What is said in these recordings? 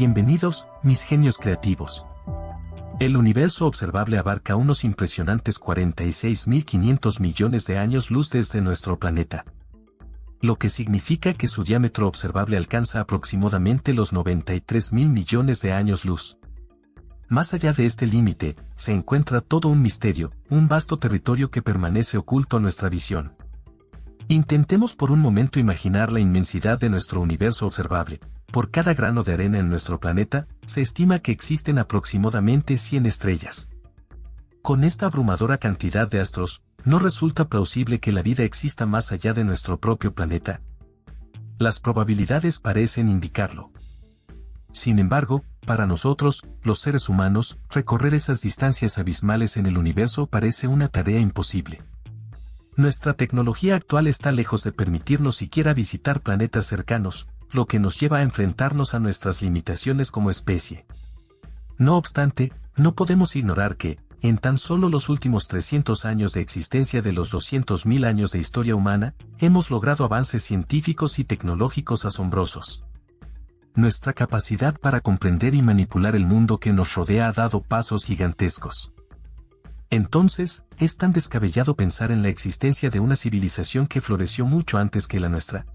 Bienvenidos, mis genios creativos. El universo observable abarca unos impresionantes 46.500 millones de años luz desde nuestro planeta, lo que significa que su diámetro observable alcanza aproximadamente los 93.000 millones de años luz. Más allá de este límite, se encuentra todo un misterio, un vasto territorio que permanece oculto a nuestra visión. Intentemos por un momento imaginar la inmensidad de nuestro universo observable. Por cada grano de arena en nuestro planeta, se estima que existen aproximadamente 100 estrellas. Con esta abrumadora cantidad de astros, ¿no resulta plausible que la vida exista más allá de nuestro propio planeta? Las probabilidades parecen indicarlo. Sin embargo, para nosotros, los seres humanos, recorrer esas distancias abismales en el universo parece una tarea imposible. Nuestra tecnología actual está lejos de permitirnos siquiera visitar planetas cercanos, lo que nos lleva a enfrentarnos a nuestras limitaciones como especie. No obstante, no podemos ignorar que, en tan solo los últimos 300 años de existencia de los 200.000 años de historia humana, hemos logrado avances científicos y tecnológicos asombrosos. Nuestra capacidad para comprender y manipular el mundo que nos rodea ha dado pasos gigantescos. Entonces, ¿es tan descabellado pensar en la existencia de una civilización que floreció mucho antes que la nuestra?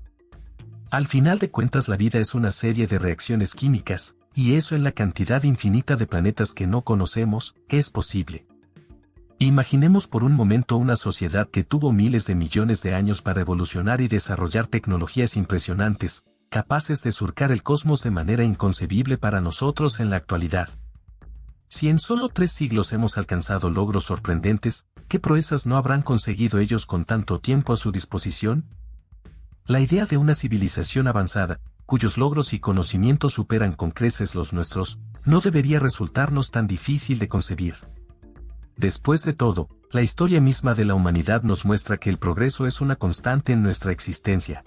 Al final de cuentas, la vida es una serie de reacciones químicas, y eso en la cantidad infinita de planetas que no conocemos, es posible. Imaginemos por un momento una sociedad que tuvo miles de millones de años para evolucionar y desarrollar tecnologías impresionantes, capaces de surcar el cosmos de manera inconcebible para nosotros en la actualidad. Si en solo 3 siglos hemos alcanzado logros sorprendentes, ¿qué proezas no habrán conseguido ellos con tanto tiempo a su disposición? La idea de una civilización avanzada, cuyos logros y conocimientos superan con creces los nuestros, no debería resultarnos tan difícil de concebir. Después de todo, la historia misma de la humanidad nos muestra que el progreso es una constante en nuestra existencia.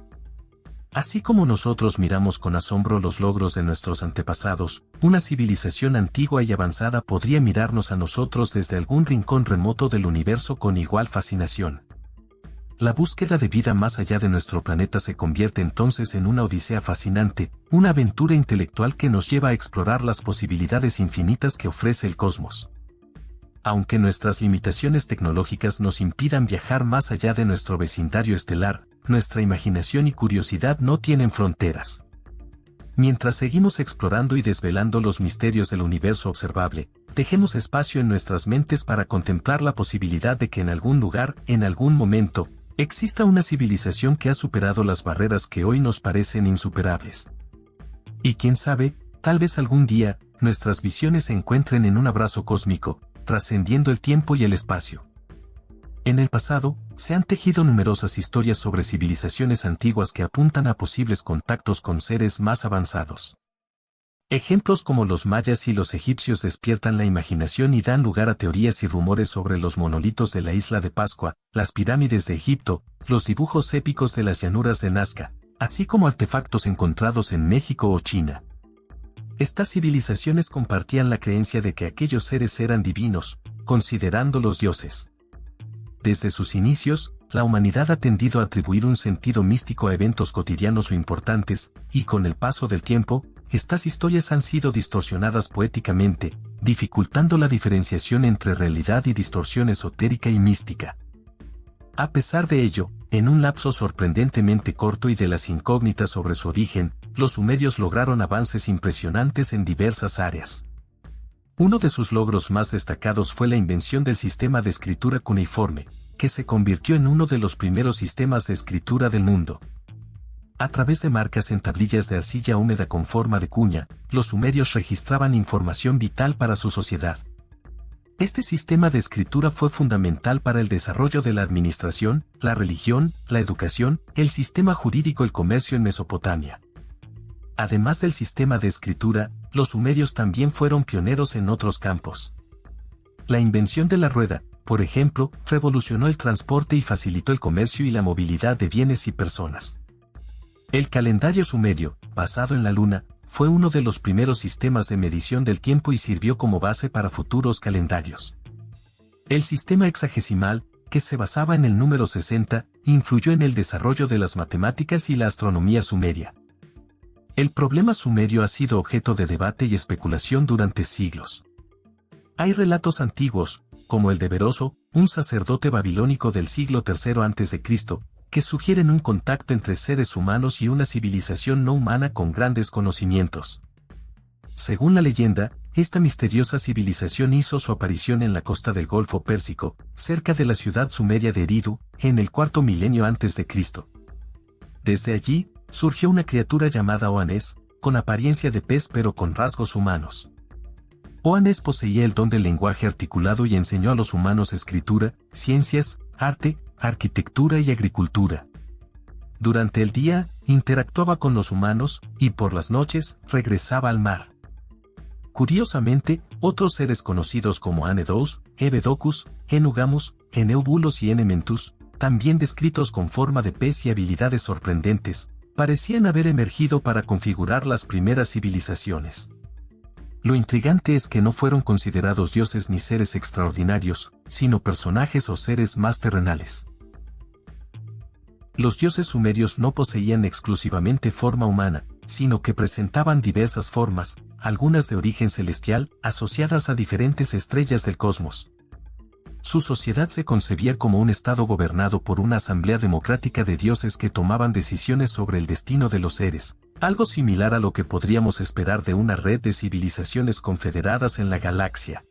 Así como nosotros miramos con asombro los logros de nuestros antepasados, una civilización antigua y avanzada podría mirarnos a nosotros desde algún rincón remoto del universo con igual fascinación. La búsqueda de vida más allá de nuestro planeta se convierte entonces en una odisea fascinante, una aventura intelectual que nos lleva a explorar las posibilidades infinitas que ofrece el cosmos. Aunque nuestras limitaciones tecnológicas nos impidan viajar más allá de nuestro vecindario estelar, nuestra imaginación y curiosidad no tienen fronteras. Mientras seguimos explorando y desvelando los misterios del universo observable, dejemos espacio en nuestras mentes para contemplar la posibilidad de que en algún lugar, en algún momento, exista una civilización que ha superado las barreras que hoy nos parecen insuperables. Y quién sabe, tal vez algún día, nuestras visiones se encuentren en un abrazo cósmico, trascendiendo el tiempo y el espacio. En el pasado, se han tejido numerosas historias sobre civilizaciones antiguas que apuntan a posibles contactos con seres más avanzados. Ejemplos como los mayas y los egipcios despiertan la imaginación y dan lugar a teorías y rumores sobre los monolitos de la isla de Pascua, las pirámides de Egipto, los dibujos épicos de las llanuras de Nazca, así como artefactos encontrados en México o China. Estas civilizaciones compartían la creencia de que aquellos seres eran divinos, considerándolos dioses. Desde sus inicios, la humanidad ha tendido a atribuir un sentido místico a eventos cotidianos o importantes, y con el paso del tiempo, estas historias han sido distorsionadas poéticamente, dificultando la diferenciación entre realidad y distorsión esotérica y mística. A pesar de ello, en un lapso sorprendentemente corto y de las incógnitas sobre su origen, los sumerios lograron avances impresionantes en diversas áreas. Uno de sus logros más destacados fue la invención del sistema de escritura cuneiforme, que se convirtió en uno de los primeros sistemas de escritura del mundo. A través de marcas en tablillas de arcilla húmeda con forma de cuña, los sumerios registraban información vital para su sociedad. Este sistema de escritura fue fundamental para el desarrollo de la administración, la religión, la educación, el sistema jurídico y el comercio en Mesopotamia. Además del sistema de escritura, los sumerios también fueron pioneros en otros campos. La invención de la rueda, por ejemplo, revolucionó el transporte y facilitó el comercio y la movilidad de bienes y personas. El calendario sumerio, basado en la luna, fue uno de los primeros sistemas de medición del tiempo y sirvió como base para futuros calendarios. El sistema hexagesimal, que se basaba en el número 60, influyó en el desarrollo de las matemáticas y la astronomía sumeria. El problema sumerio ha sido objeto de debate y especulación durante siglos. Hay relatos antiguos, como el de Beroso, un sacerdote babilónico del siglo III a.C., que sugieren un contacto entre seres humanos y una civilización no humana con grandes conocimientos. Según la leyenda, esta misteriosa civilización hizo su aparición en la costa del Golfo Pérsico, cerca de la ciudad sumeria de Eridu, en el cuarto milenio antes de Cristo. Desde allí, surgió una criatura llamada Oannes, con apariencia de pez pero con rasgos humanos. Oannes poseía el don del lenguaje articulado y enseñó a los humanos escritura, ciencias, arte, arquitectura y agricultura. Durante el día, interactuaba con los humanos, y por las noches, regresaba al mar. Curiosamente, otros seres conocidos como Anedous, Ebedocus, Enugamus, Eneubulos y Enementus, también descritos con forma de pez y habilidades sorprendentes, parecían haber emergido para configurar las primeras civilizaciones. Lo intrigante es que no fueron considerados dioses ni seres extraordinarios, sino personajes o seres más terrenales. Los dioses sumerios no poseían exclusivamente forma humana, sino que presentaban diversas formas, algunas de origen celestial, asociadas a diferentes estrellas del cosmos. Su sociedad se concebía como un estado gobernado por una asamblea democrática de dioses que tomaban decisiones sobre el destino de los seres, algo similar a lo que podríamos esperar de una red de civilizaciones confederadas en la galaxia.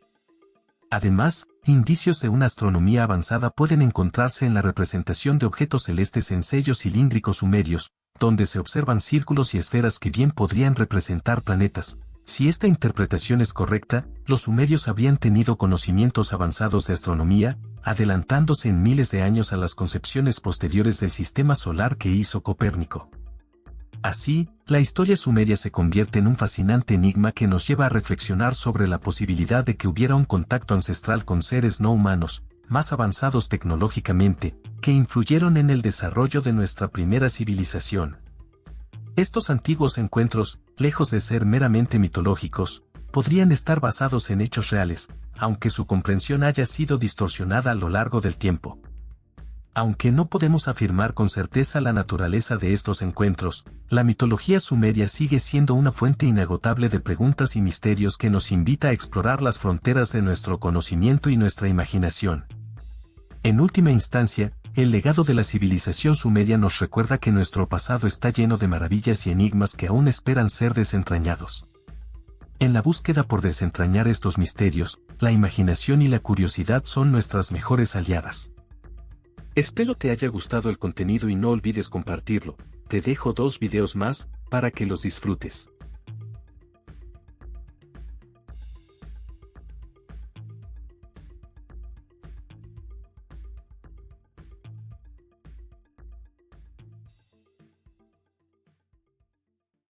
Además, indicios de una astronomía avanzada pueden encontrarse en la representación de objetos celestes en sellos cilíndricos sumerios, donde se observan círculos y esferas que bien podrían representar planetas. Si esta interpretación es correcta, los sumerios habrían tenido conocimientos avanzados de astronomía, adelantándose en miles de años a las concepciones posteriores del sistema solar que hizo Copérnico. Así, la historia sumeria se convierte en un fascinante enigma que nos lleva a reflexionar sobre la posibilidad de que hubiera un contacto ancestral con seres no humanos, más avanzados tecnológicamente, que influyeron en el desarrollo de nuestra primera civilización. Estos antiguos encuentros, lejos de ser meramente mitológicos, podrían estar basados en hechos reales, aunque su comprensión haya sido distorsionada a lo largo del tiempo. Aunque no podemos afirmar con certeza la naturaleza de estos encuentros, la mitología sumeria sigue siendo una fuente inagotable de preguntas y misterios que nos invita a explorar las fronteras de nuestro conocimiento y nuestra imaginación. En última instancia, el legado de la civilización sumeria nos recuerda que nuestro pasado está lleno de maravillas y enigmas que aún esperan ser desentrañados. En la búsqueda por desentrañar estos misterios, la imaginación y la curiosidad son nuestras mejores aliadas. Espero te haya gustado el contenido y no olvides compartirlo. Te dejo 2 videos más, para que los disfrutes.